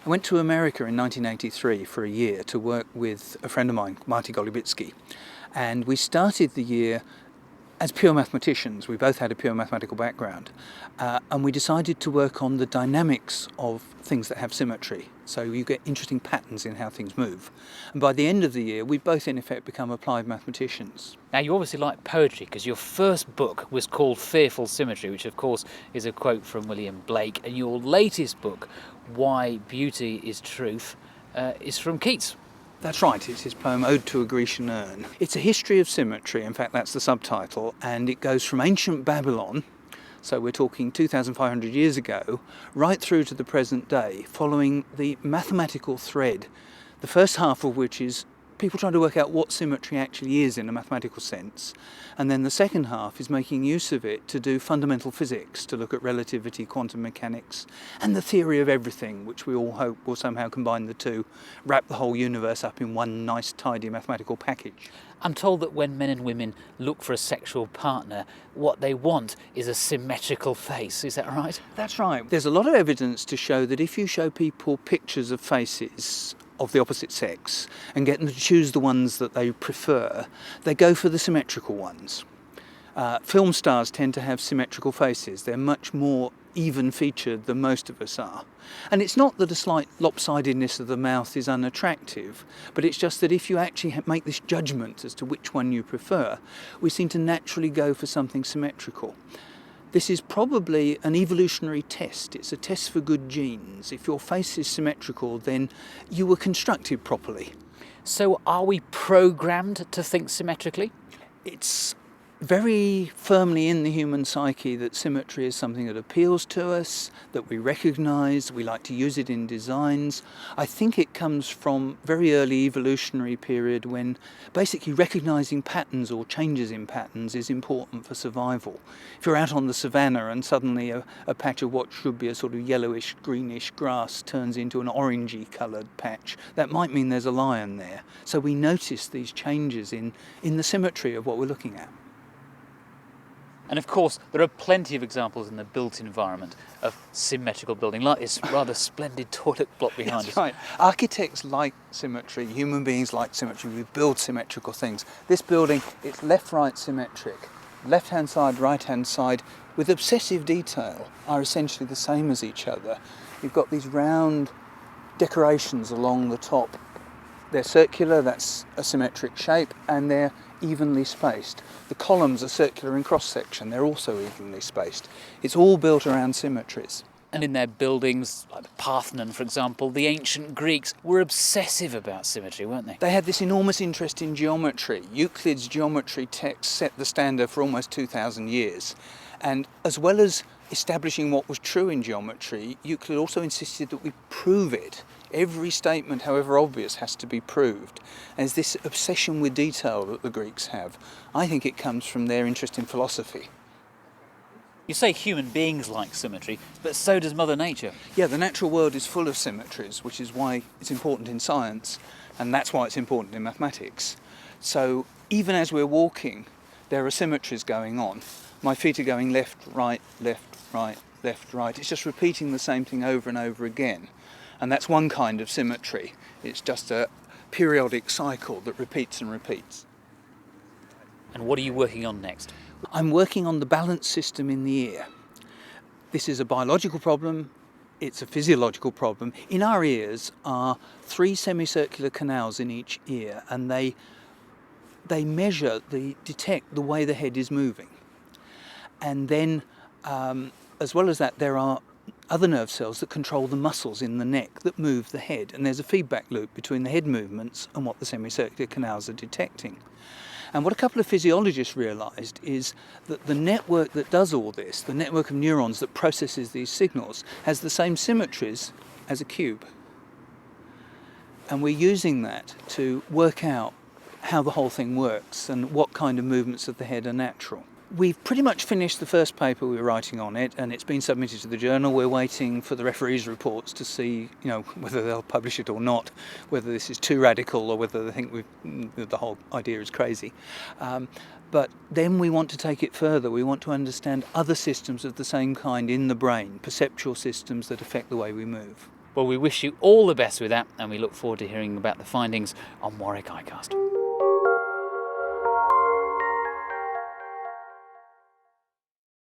I went to America in 1983 for a year to work with a friend of mine, Marty Golubitsky, and we started the year as pure mathematicians. We both had a pure mathematical background, and we decided to work on the dynamics of things that have symmetry. So you get interesting patterns in how things move. And by the end of the year, we both in effect become applied mathematicians. Now, you obviously like poetry because your first book was called Fearful Symmetry, which of course is a quote from William Blake, and your latest book, Why Beauty is Truth, is from Keats. That's right, it's his poem Ode to a Grecian Urn. It's a history of symmetry, in fact that's the subtitle, and it goes from ancient Babylon, so we're talking 2,500 years ago, right through to the present day, following the mathematical thread, the first half of which is people trying to work out what symmetry actually is in a mathematical sense, and then the second half is making use of it to do fundamental physics, to look at relativity, quantum mechanics, and the theory of everything, which we all hope will somehow combine the two, wrap the whole universe up in one nice, tidy mathematical package. I'm told that when men and women look for a sexual partner, what they want is a symmetrical face. Is that right? That's right. There's a lot of evidence to show that if you show people pictures of faces of the opposite sex and get them to choose the ones that they prefer, they go for the symmetrical ones. Film stars tend to have symmetrical faces. They're much more even featured than most of us are. And it's not that a slight lopsidedness of the mouth is unattractive, but it's just that if you actually make this judgment as to which one you prefer, we seem to naturally go for something symmetrical. This is probably an evolutionary test. It's a test for good genes. If your face is symmetrical, then you were constructed properly. So are we programmed to think symmetrically? It's very firmly in the human psyche that symmetry is something that appeals to us, that we recognise, we like to use it in designs. I think it comes from very early evolutionary period when basically recognising patterns or changes in patterns is important for survival. If you're out on the savannah and suddenly a patch of what should be a sort of yellowish, greenish grass turns into an orangey coloured patch, that might mean there's a lion there. So we notice these changes in the symmetry of what we're looking at. And of course, there are plenty of examples in the built environment of symmetrical building, like this rather splendid toilet block behind us. That's right. Architects like symmetry, human beings like symmetry, we build symmetrical things. This building, it's left-right symmetric. Left-hand side, right-hand side, with obsessive detail, are essentially the same as each other. You've got these round decorations along the top. They're circular, that's a symmetric shape, and they're evenly spaced. The columns are circular in cross-section, they're also evenly spaced. It's all built around symmetries. And in their buildings, like the Parthenon, for example, the ancient Greeks were obsessive about symmetry, weren't they? They had this enormous interest in geometry. Euclid's geometry text set the standard for almost 2,000 years. And as well as establishing what was true in geometry, Euclid also insisted that we prove it. Every statement, however obvious, has to be proved. And there's this obsession with detail that the Greeks have. I think it comes from their interest in philosophy. You say human beings like symmetry, but so does Mother Nature. Yeah, the natural world is full of symmetries, which is why it's important in science, and that's why it's important in mathematics. So even as we're walking, there are symmetries going on. My feet are going left, right, left, right, left, right. It's just repeating the same thing over and over again. And that's one kind of symmetry. It's just a periodic cycle that repeats and repeats. And what are you working on next? I'm working on the balance system in the ear. This is a biological problem, it's a physiological problem. In our ears are 3 semicircular canals in each ear, and they detect the way the head is moving. And then, as well as that, there are other nerve cells that control the muscles in the neck that move the head, and there's a feedback loop between the head movements and what the semicircular canals are detecting. And what a couple of physiologists realised is that the network that does all this, the network of neurons that processes these signals, has the same symmetries as a cube. And we're using that to work out how the whole thing works and what kind of movements of the head are natural. We've pretty much finished the first paper we were writing on it, and it's been submitted to the journal. We're waiting for the referees' reports to see, whether they'll publish it or not, whether this is too radical or whether they think the whole idea is crazy. But then we want to take it further. We want to understand other systems of the same kind in the brain, perceptual systems that affect the way we move. Well, we wish you all the best with that, and we look forward to hearing about the findings on Warwick iCast.